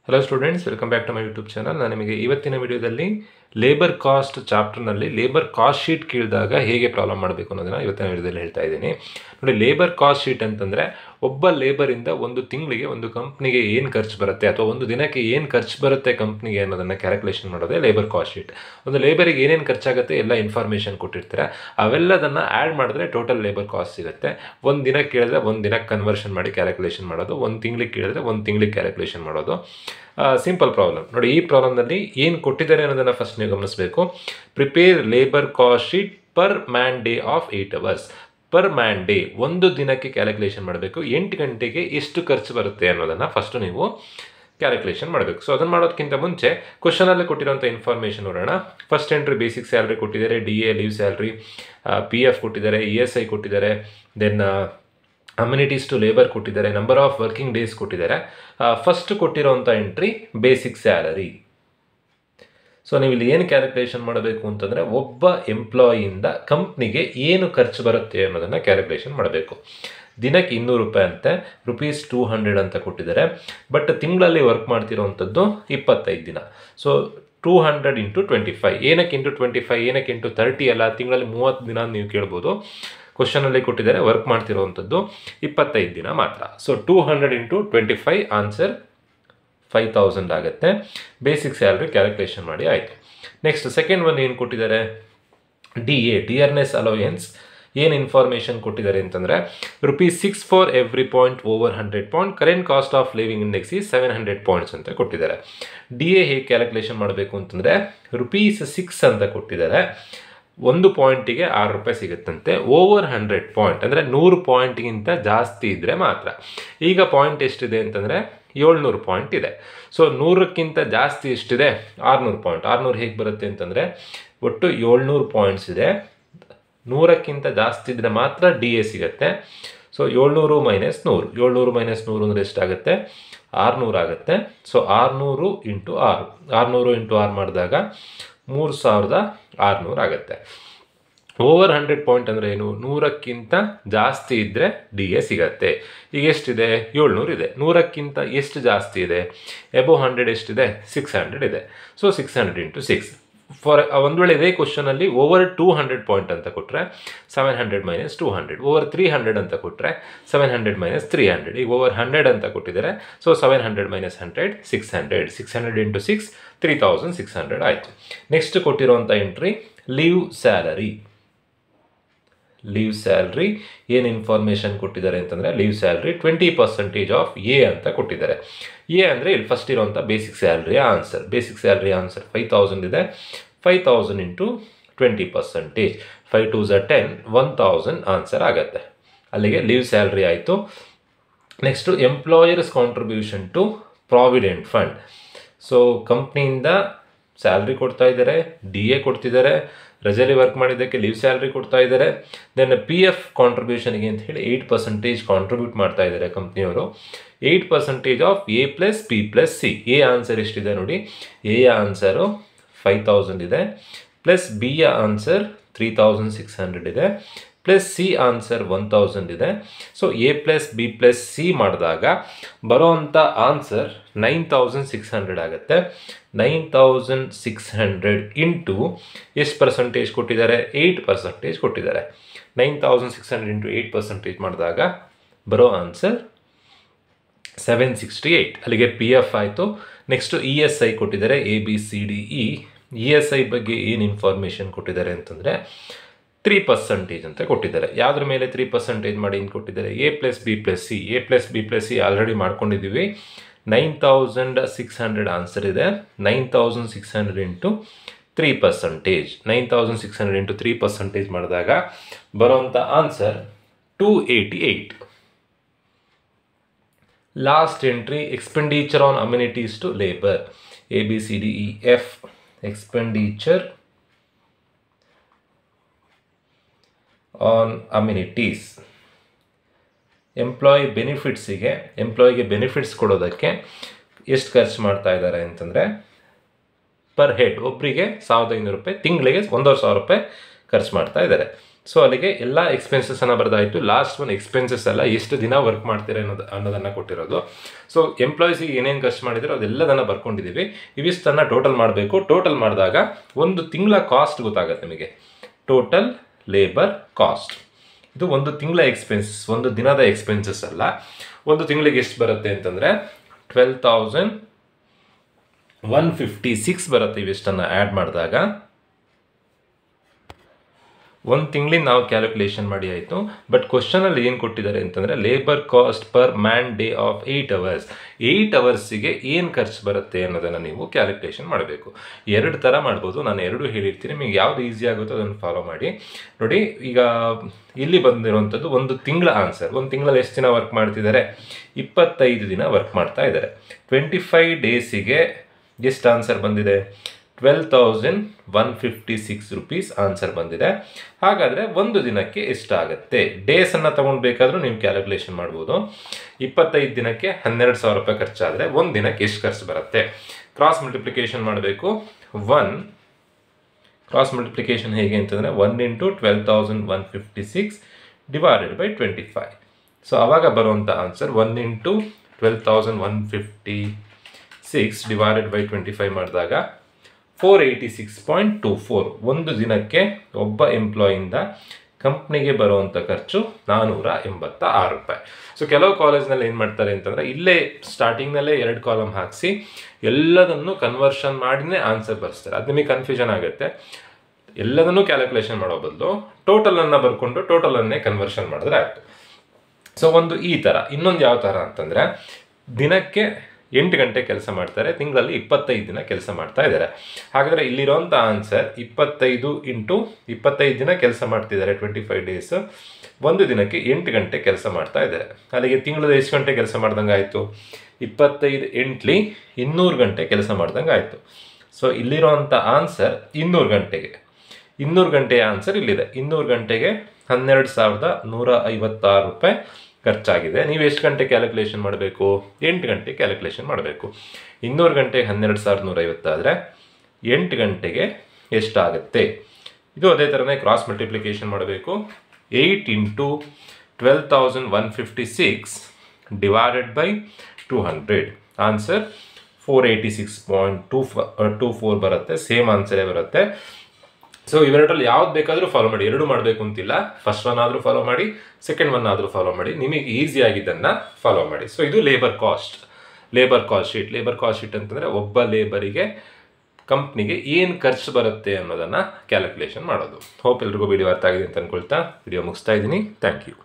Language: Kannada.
Hello students, welcome back to my YouTube channel. ನಾನು ನಿಮಗೆ ಇವತ್ತಿನ ವಿಡಿಯೋದಲ್ಲಿ ಲೇಬರ್ ಕಾಸ್ಟ್ ಚಾಪ್ಟರ್ನಲ್ಲಿ ಲೇಬರ್ ಕಾಸ್ಟ್ ಶೀಟ್ ಕೇಳಿದಾಗ ಹೇಗೆ ಪ್ರಾಬ್ಲಮ್ ಮಾಡಬೇಕು ಅನ್ನೋದನ್ನು ಇವತ್ತಿನ ವಿಡಿಯೋದಲ್ಲಿ ಹೇಳ್ತಾ ಇದ್ದೀನಿ. ನೋಡಿ, ಲೇಬರ್ ಕಾಸ್ಟ್ ಶೀಟ್ ಅಂತಂದರೆ ಒಬ್ಬ ಲೇಬರಿಂದ ಒಂದು ತಿಂಗಳಿಗೆ ಒಂದು ಕಂಪ್ನಿಗೆ ಏನು ಖರ್ಚು ಬರುತ್ತೆ ಅಥವಾ ಒಂದು ದಿನಕ್ಕೆ ಏನು ಖರ್ಚು ಬರುತ್ತೆ ಕಂಪ್ನಿಗೆ ಅನ್ನೋದನ್ನು ಕ್ಯಾಲ್ಕುಲೇಷನ್ ಮಾಡೋದೇ ಲೇಬರ್ ಕಾಸ್ಟ್ ಶೀಟ್. ಒಂದು ಲೇಬರಿಗೆ ಏನೇನು ಖರ್ಚಾಗುತ್ತೆ ಎಲ್ಲ ಇನ್ಫಾರ್ಮೇಷನ್ ಕೊಟ್ಟಿರ್ತಾರೆ, ಅವೆಲ್ಲದನ್ನು ಆ್ಯಡ್ ಮಾಡಿದ್ರೆ ಟೋಟಲ್ ಲೇಬರ್ ಕಾಸ್ಟ್ ಸಿಗುತ್ತೆ. ಒಂದು ದಿನಕ್ಕೆ ಕೇಳಿದ್ರೆ ಒಂದು ದಿನಕ್ಕೆ ಕನ್ವರ್ಷನ್ ಮಾಡಿ ಕ್ಯಾಲ್ಕುಲೇಷನ್ ಮಾಡೋದು, ಒಂದು ತಿಂಗಳಿಗೆ ಕೇಳಿದ್ರೆ ಒಂದು ತಿಂಗಳಿಗೆ ಕ್ಯಾಲ್ಕುಲೇಷನ್ ಮಾಡೋದು. Simple problem. ನೋಡಿ, ಈ ಪ್ರಾಬ್ಲಮ್ನಲ್ಲಿ ಏನು ಕೊಟ್ಟಿದ್ದಾರೆ ಅನ್ನೋದನ್ನು ಫಸ್ಟ್ ನೀವು ಗಮನಿಸಬೇಕು. Prepare labour cost sheet per man day of 8 hours. Per man day, ಒಂದು ದಿನಕ್ಕೆ ಕ್ಯಾಲ್ಕುಲೇಷನ್ ಮಾಡಬೇಕು. 8 ಗಂಟೆಗೆ ಎಷ್ಟು ಖರ್ಚು ಬರುತ್ತೆ ಅನ್ನೋದನ್ನು ಫಸ್ಟು ನೀವು ಕ್ಯಾಲ್ಕುಲೇಷನ್ ಮಾಡಬೇಕು. ಸೊ ಅದನ್ನು ಮಾಡೋದಕ್ಕಿಂತ ಮುಂಚೆ ಕ್ವಶನಲ್ಲಿ ಕೊಟ್ಟಿರೋಂಥ ಇನ್ಫಾರ್ಮೇಷನ್ ನೋಡೋಣ. ಫಸ್ಟ್ ಎಂಟ್ರಿ ಬೇಸಿಕ್ ಸ್ಯಾಲ್ರಿ ಕೊಟ್ಟಿದ್ದಾರೆ, DA ಲೀವ್ ಸ್ಯಾಲ್ರಿ, PF ಕೊಟ್ಟಿದ್ದಾರೆ, ESI ಕೊಟ್ಟಿದ್ದಾರೆ, ದೆನ್ ಅಮ್ಯುನಿಟೀಸ್ ಟು ಲೇಬರ್ ಕೊಟ್ಟಿದ್ದಾರೆ, ನಂಬರ್ ಆಫ್ ವರ್ಕಿಂಗ್ ಡೇಸ್ ಕೊಟ್ಟಿದ್ದಾರೆ. ಫಸ್ಟ್ ಕೊಟ್ಟಿರೋಂಥ ಎಂಟ್ರಿ ಬೇಸಿಕ್ ಸ್ಯಾಲರಿ. ಸೊ ನೀವು ಇಲ್ಲಿ ಏನು ಕ್ಯಾಲ್ಕುಲೇಷನ್ ಮಾಡಬೇಕು ಅಂತಂದರೆ ಒಬ್ಬ ಎಂಪ್ಲಾಯಿಯಿಂದ ಕಂಪ್ನಿಗೆ ಏನು ಖರ್ಚು ಬರುತ್ತೆ ಅನ್ನೋದನ್ನು ಕ್ಯಾಲ್ಕುಲೇಷನ್ ಮಾಡಬೇಕು. ದಿನಕ್ಕೆ 200 ರೂಪಾಯಿ ಅಂತೆ, ₹200 ಅಂತ ಕೊಟ್ಟಿದ್ದಾರೆ. ಬಟ್ ತಿಂಗಳಲ್ಲಿ ವರ್ಕ್ ಮಾಡ್ತಿರೋವಂಥದ್ದು 25 ದಿನ. ಸೊ 200 × 25. ಏನಕ್ಕೆ × 25, ಏನಕ್ಕೆ × 30 ಅಲ್ಲ, ತಿಂಗಳಲ್ಲಿ 30 ದಿನ ನೀವು ಕೇಳ್ಬೋದು. ಕ್ವಶನಲ್ಲಿ ಕೊಟ್ಟಿದ್ದಾರೆ ವರ್ಕ್ ಮಾಡ್ತಿರೋವಂಥದ್ದು 25 ದಿನ ಮಾತ್ರ. ಸೊ 200 × 25 ಆನ್ಸರ್ 5000 ಆಗುತ್ತೆ. ಬೇಸಿಕ್ ಸ್ಯಾಲ್ರಿ ಕ್ಯಾಲ್ಕುಲೇಷನ್ ಮಾಡಿ ಆಯಿತು. ನೆಕ್ಸ್ಟ್ ಸೆಕೆಂಡ್ ಒನ್ ಏನು ಕೊಟ್ಟಿದ್ದಾರೆ, DA ಡಿಯರ್ನೆಸ್ ಅಲೋಯನ್ಸ್. ಏನು ಇನ್ಫಾರ್ಮೇಷನ್ ಕೊಟ್ಟಿದ್ದಾರೆ ಅಂತಂದರೆ ₹6 for every point over 100 point, current cost of living index ಈ 700 ಪಾಯಿಂಟ್ಸ್ ಅಂತ ಕೊಟ್ಟಿದ್ದಾರೆ. DA ಹೇಗೆ ಕ್ಯಾಲ್ಕುಲೇಷನ್ ಮಾಡಬೇಕು ಅಂತಂದರೆ ₹6 ಅಂತ ಕೊಟ್ಟಿದ್ದಾರೆ. 1 ಪಾಯಿಂಟಿಗೆ ₹6 ಸಿಗುತ್ತಂತೆ. ಓವರ್ 100 ಪಾಯಿಂಟ್ ಅಂದರೆ 100 ಪಾಯಿಂಟ್ಗಿಂತ ಜಾಸ್ತಿ ಇದ್ದರೆ ಮಾತ್ರ. ಈಗ ಪಾಯಿಂಟ್ ಎಷ್ಟಿದೆ ಅಂತಂದರೆ 700 ಪಾಯಿಂಟ್ ಇದೆ. ಸೊ 100ಕ್ಕಿಂತ ಜಾಸ್ತಿ ಎಷ್ಟಿದೆ, 600 ಪಾಯಿಂಟ್. 600 ಹೇಗೆ ಬರುತ್ತೆ ಅಂತಂದರೆ ಒಟ್ಟು 700 ಪಾಯಿಂಟ್ಸ್ ಇದೆ. 100ಕ್ಕಿಂತ ಜಾಸ್ತಿ ಇದ್ದರೆ ಮಾತ್ರ DA ಸಿಗುತ್ತೆ. ಸೊ 700 - 100, 700 - 100 ಅಂದರೆ ಎಷ್ಟಾಗುತ್ತೆ, 600 ಆಗುತ್ತೆ. ಸೊ 600 × 6, 600 × 6 ಮಾಡಿದಾಗ 3600 ಆಗುತ್ತೆ. ಓವರ್ 100 ಪಾಯಿಂಟ್ ಅಂದರೆ ಏನು, 100ಕ್ಕಿಂತ ಜಾಸ್ತಿ ಇದ್ದರೆ DA ಸಿಗತ್ತೆ. ಈಗ ಎಷ್ಟಿದೆ, 700 ಇದೆ. 100ಕ್ಕಿಂತ ಎಷ್ಟು ಜಾಸ್ತಿ ಇದೆ, ಎಬೋ 100 ಎಷ್ಟಿದೆ, 600 ಇದೆ. ಸೊ 600 × 6. ಫಾರ್ ಒಂದು ವೇಳೆ ಇದೇ ಕ್ವಶನಲ್ಲಿ ಓವರ್ 200 ಪಾಯಿಂಟ್ ಅಂತ ಕೊಟ್ಟರೆ 700 - 200, ಓವರ್ 300 ಅಂತ ಕೊಟ್ಟರೆ 700 - 300. ಈಗ ಓವರ್ 100 ಅಂತ ಕೊಟ್ಟಿದ್ದಾರೆ. ಸೊ 700 - 100 600. 600 × 6 3600 ಆಯಿತು. ನೆಕ್ಸ್ಟ್ ಕೊಟ್ಟಿರುವಂಥ entry leave salary. Leave salary ಏನು ಇನ್ಫಾರ್ಮೇಷನ್ ಕೊಟ್ಟಿದ್ದಾರೆ ಅಂತಂದರೆ ಲೀವ್ ಸ್ಯಾಲ್ರಿ 20% ಆಫ್ A ಅಂತ ಕೊಟ್ಟಿದ್ದಾರೆ. A ಅಂದರೆ ಇಲ್ಲಿ ಫಸ್ಟ್ ಇರುವಂಥ ಬೇಸಿಕ್ ಸ್ಯಾಲ್ರಿಯ ಆನ್ಸರ್. ಬೇಸಿಕ್ ಸ್ಯಾಲ್ರಿಯ ಆನ್ಸರ್ 5000 ಇದೆ. 5000 × 20%, 5 2s are 10, 1000 ಆನ್ಸರ್ ಆಗುತ್ತೆ. ಅಲ್ಲಿಗೆ ಲೀವ್ ಸ್ಯಾಲ್ರಿ ಆಯಿತು. Next employers contribution to provident fund. So ಕಂಪ್ನಿಯಿಂದ ಸ್ಯಾಲ್ರಿ ಕೊಡ್ತಾ ಇದ್ದಾರೆ, DA ಕೊಡ್ತಿದ್ದಾರೆ, ರಜೆಯಲ್ಲಿ ವರ್ಕ್ ಮಾಡಿದ್ದಕ್ಕೆ ಲೀವ್ ಸ್ಯಾಲ್ರಿ ಕೊಡ್ತಾ ಇದ್ದಾರೆ. ದೆನ್ PF ಕಾಂಟ್ರಿಬ್ಯೂಷನ್ಗೆ ಅಂತ ಹೇಳಿ 8% ಕಾಂಟ್ರಿಬ್ಯೂಟ್ ಮಾಡ್ತಾ ಇದ್ದಾರೆ ಕಂಪ್ನಿಯವರು. 8% of A + B + C. A answer ಎಷ್ಟಿದೆ ನೋಡಿ, A ಯ ಆನ್ಸರು 5000 ಇದೆ, ಪ್ಲಸ್ B ಯ ಆನ್ಸರ್ 3600 ಇದೆ, ಪ್ಲಸ್ C ಆನ್ಸರ್ 1000 ಇದೆ. ಸೊ A + B + C ಮಾಡಿದಾಗ ಬರೋವಂಥ ಆನ್ಸರ್ 9600 ಆಗುತ್ತೆ. 9600 ಇಂಟು ಎಷ್ಟು ಪರ್ಸೆಂಟೇಜ್ ಕೊಟ್ಟಿದ್ದಾರೆ, 8% ಕೊಟ್ಟಿದ್ದಾರೆ. 9600 × 8% ಮಾಡಿದಾಗ ಬರೋ ಆನ್ಸರ್ 768. ಅಲ್ಲಿಗೆ PF ಆಯಿತು. ನೆಕ್ಸ್ಟು ESI ಕೊಟ್ಟಿದ್ದಾರೆ, ABCDE. ESI ಬಗ್ಗೆ ಏನು ಇನ್ಫಾರ್ಮೇಷನ್ ಕೊಟ್ಟಿದ್ದಾರೆ ಅಂತಂದರೆ 3% ಅಂತ ಕೊಟ್ಟಿದ್ದಾರೆ. ಯಾವುದ್ರ ಮೇಲೆ 3% ಮಾಡಿ ಏನು ಕೊಟ್ಟಿದ್ದಾರೆ, A + B + C. A + B + C already ಮಾಡ್ಕೊಂಡಿದ್ದೀವಿ. 9600 ಆನ್ಸರ್ ಇದೆ. 9600 × 3%, 9600 × 3% ಮಾಡಿದಾಗ ಬರೋವಂಥ answer 288. Last entry expenditure on amenities to labour. ABCDEF expenditure on amenities. ಎಂಪ್ಲಾಯಿಗೆ ಬೆನಿಫಿಟ್ಸ್ ಕೊಡೋದಕ್ಕೆ ಎಷ್ಟು ಖರ್ಚು ಮಾಡ್ತಾ ಇದ್ದಾರೆ ಅಂತಂದರೆ ಪರ್ ಹೆಡ್ ಒಬ್ಬರಿಗೆ ₹1500, ತಿಂಗಳಿಗೆ ₹1000 ಖರ್ಚು ಮಾಡ್ತಾ ಇದ್ದಾರೆ. ಸೊ ಅಲ್ಲಿಗೆ ಎಲ್ಲ ಎಕ್ಸ್ಪೆನ್ಸಸ್ಸನ್ನು ಬರೆದಾಯಿತು. ಲಾಸ್ಟ್ ಒಂದು ಎಕ್ಸ್ಪೆನ್ಸಸ್ ಎಲ್ಲ ಎಷ್ಟು ದಿನ ವರ್ಕ್ ಮಾಡ್ತೀರಾ ಅನ್ನೋದನ್ನು ಕೊಟ್ಟಿರೋದು. ಸೊ ಎಂಪ್ಲಾಯೀಸಿಗೆ ಏನೇನು ಖರ್ಚು ಮಾಡಿದ್ರು ಅದೆಲ್ಲದನ್ನು ಬರ್ಕೊಂಡಿದ್ದೀವಿ. ಇವಿಷ್ಟನ್ನು ಟೋಟಲ್ ಮಾಡಬೇಕು. ಟೋಟಲ್ ಮಾಡಿದಾಗ ಒಂದು ತಿಂಗಳ ಕಾಸ್ಟ್ ಗೊತ್ತಾಗುತ್ತೆ ನಿಮಗೆ. ಟೋಟಲ್ ಲೇಬರ್ ಕಾಸ್ಟ್ ಇದು ಒಂದು ತಿಂಗಳ ಎಕ್ಸ್ಪೆನ್ಸಸ್, ಒಂದು ದಿನದ ಎಕ್ಸ್ಪೆನ್ಸಸ್ ಅಲ್ಲ. ಒಂದು ತಿಂಗಳಿಗೆ ಎಷ್ಟು ಬರುತ್ತೆ ಅಂತಂದರೆ 12,156 ಬರುತ್ತೆ. ಇವಿಷ್ಟನ್ನು ಆ್ಯಡ್ ಮಾಡಿದಾಗ ಒಂದು ತಿಂಗಳಿಗೆ ನಾವು ಕ್ಯಾಲ್ಕುಲೇಷನ್ ಮಾಡಿ ಆಯಿತು. ಬಟ್ ಕ್ವಶನಲ್ಲಿ ಏನು ಕೊಟ್ಟಿದ್ದಾರೆ ಅಂತಂದರೆ labour cost per man day of 8 hours. 8 hours ಏನು ಖರ್ಚು ಬರುತ್ತೆ ಅನ್ನೋದನ್ನು ನೀವು ಕ್ಯಾಲ್ಕುಲೇಷನ್ ಮಾಡಬೇಕು. ಎರಡು ಥರ ಮಾಡ್ಬೋದು, ನಾನು ಎರಡೂ ಹೇಳಿರ್ತೀನಿ. ನಿಮಗೆ ಯಾವುದು ಈಸಿ ಆಗುತ್ತೋ ಅದನ್ನು ಫಾಲೋ ಮಾಡಿ. ನೋಡಿ, ಈಗ ಇಲ್ಲಿ ಬಂದಿರುವಂಥದ್ದು ಒಂದು ತಿಂಗಳ ಆನ್ಸರ್. ಒಂದು ತಿಂಗಳಲ್ಲಿ ಎಷ್ಟು ದಿನ ವರ್ಕ್ ಮಾಡ್ತಿದ್ದಾರೆ? 25 ದಿನ ವರ್ಕ್ ಮಾಡ್ತಾ ಇದ್ದಾರೆ. 25 ಡೇಸಿಗೆ ಎಷ್ಟು ಆನ್ಸರ್ ಬಂದಿದೆ? 12,156 ರೂಪೀಸ್ ಆನ್ಸರ್ ಬಂದಿದೆ. ಹಾಗಾದರೆ ಒಂದು ದಿನಕ್ಕೆ ಎಷ್ಟಾಗುತ್ತೆ? ಡೇಸನ್ನು ತೊಗೊಂಡ್ಬೇಕಾದ್ರೂ ನೀವು ಕ್ಯಾಲ್ಕುಲೇಷನ್ ಮಾಡ್ಬೋದು. 25 ದಿನಕ್ಕೆ 12,000 ರೂಪಾಯಿ ಖರ್ಚಾದರೆ ಒಂದು ದಿನಕ್ಕೆ ಎಷ್ಟು ಖರ್ಚು ಬರುತ್ತೆ? ಕ್ರಾಸ್ ಮಲ್ಟಿಪ್ಲಿಕೇಶನ್ ಮಾಡಬೇಕು. ಕ್ರಾಸ್ ಮಲ್ಟಿಪ್ಲಿಕೇಶನ್ ಹೇಗೆ ಅಂತಂದರೆ 1 × 12,156 ಡಿವೈಡೆಡ್ ಬೈ 25. ಸೊ ಆವಾಗ ಬರುವಂಥ ಆನ್ಸರ್ 1 × 12,156 ಡಿವೈಡೆಡ್ ಬೈ 25 ಮಾಡಿದಾಗ 486.24. ಒಂದು ದಿನಕ್ಕೆ ಒಬ್ಬ ಎಂಪ್ಲಾಯಿಂದ ಕಂಪ್ನಿಗೆ ಬರುವಂಥ ಖರ್ಚು 486 ರೂಪಾಯಿ. ಸೊ ಕೆಲವು ಕಾಲೇಜ್ನಲ್ಲಿ ಏನು ಮಾಡ್ತಾರೆ ಅಂತಂದರೆ ಇಲ್ಲೇ ಸ್ಟಾರ್ಟಿಂಗ್ನಲ್ಲೇ 2 ಕಾಲಮ್ ಹಾಕಿಸಿ ಎಲ್ಲದನ್ನು ಕನ್ವರ್ಷನ್ ಮಾಡಿನೇ ಆನ್ಸರ್ ಬರ್ಸ್ತಾರೆ. ಅದು ನಿಮಗೆ ಕನ್ಫ್ಯೂಷನ್ ಆಗುತ್ತೆ. ಎಲ್ಲದನ್ನೂ ಕ್ಯಾಲ್ಕುಲೇಷನ್ ಮಾಡೋ ಬದಲು ಟೋಟಲನ್ನು ಬರ್ಕೊಂಡು ಟೋಟಲನ್ನೇ ಕನ್ವರ್ಷನ್ ಮಾಡಿದ್ರೆ ಆಯಿತು. ಸೊ ಒಂದು ಈ ಥರ. ಇನ್ನೊಂದು ಯಾವ ಥರ ಅಂತಂದರೆ ದಿನಕ್ಕೆ 8 ಗಂಟೆ ಕೆಲಸ ಮಾಡ್ತಾರೆ, ತಿಂಗಳಲ್ಲಿ 25 ದಿನ ಕೆಲಸ ಮಾಡ್ತಾ ಇದ್ದಾರೆ. ಹಾಗಾದರೆ ಇಲ್ಲಿರೋಂಥ ಆನ್ಸರ್ 25 × 25 ದಿನ ಕೆಲಸ ಮಾಡ್ತಿದ್ದಾರೆ, 25 ಡೇಸ್. ಒಂದು ದಿನಕ್ಕೆ 8 ಗಂಟೆ ಕೆಲಸ ಮಾಡ್ತಾ ಇದ್ದಾರೆ. ಅಲ್ಲಿಗೆ ತಿಂಗಳಲ್ಲಿ ಎಷ್ಟು ಗಂಟೆ ಕೆಲಸ ಮಾಡ್ದಂಗೆ ಆಯಿತು? 25 8 200 ಗಂಟೆ ಕೆಲಸ ಮಾಡ್ದಂಗೆ ಆಯಿತು. ಸೊ ಇಲ್ಲಿರೋಂಥ ಆನ್ಸರ್ 200 ಗಂಟೆಗೆ. 200 ಗಂಟೆಯ ಆನ್ಸರ್ ಇಲ್ಲಿದೆ. 200 ಗಂಟೆಗೆ 12,156 ರೂಪಾಯಿ ಖರ್ಚಾಗಿದೆ. ನೀವು ಎಷ್ಟು ಗಂಟೆ ಕ್ಯಾಲ್ಕುಲೇಷನ್ ಮಾಡಬೇಕು? 8 ಗಂಟೆ ಕ್ಯಾಲ್ಕುಲೇಷನ್ ಮಾಡಬೇಕು. 200 ಗಂಟೆಗೆ 12,150 ಆದರೆ 8 ಗಂಟೆಗೆ ಎಷ್ಟಾಗುತ್ತೆ? ಇದು ಅದೇ ಥರನೇ ಕ್ರಾಸ್ ಮಲ್ಟಿಪ್ಲಿಕೇಶನ್ ಮಾಡಬೇಕು. 8 × 12,156 ಡಿವೈಡೆಡ್ ಬೈ 200. ಆನ್ಸರ್ 486.24 ಬರುತ್ತೆ. ಸೇಮ್ ಆನ್ಸರೇ ಬರುತ್ತೆ. ಸೊ ಇವೆರಡರಲ್ಲಿ ಯಾವ್ದು ಬೇಕಾದರೂ ಫಾಲೋ ಮಾಡಿ. ಎರಡು ಮಾಡಬೇಕು ಅಂತಿಲ್ಲ. ಫಸ್ಟ್ ಒನ್ ಆದರೂ ಫಾಲೋ ಮಾಡಿ, ಸೆಕೆಂಡ್ ಒನ್ ಆದರೂ ಫಾಲೋ ಮಾಡಿ. ನಿಮಗೆ ಈಸಿ ಆಗಿದ್ದನ್ನು ಫಾಲೋ ಮಾಡಿ. ಸೊ ಇದು labour cost sheet. Labour cost sheet ಅಂತಂದರೆ ಒಬ್ಬ ಲೇಬರಿಗೆ ಕಂಪ್ನಿಗೆ ಏನು ಖರ್ಚು ಬರುತ್ತೆ ಅನ್ನೋದನ್ನು ಕ್ಯಾಲ್ಕುಲೇಷನ್ ಮಾಡೋದು. ಹೋಪ್ ಎಲ್ರಿಗೂ ವಿಡಿಯೋ ಅರ್ಥ ಆಗಿದೆ ಅಂತ ಅಂದ್ಕೊಳ್ತಾ ವಿಡಿಯೋ ಮುಗಿಸ್ತಾ ಇದ್ದೀನಿ. Thank you.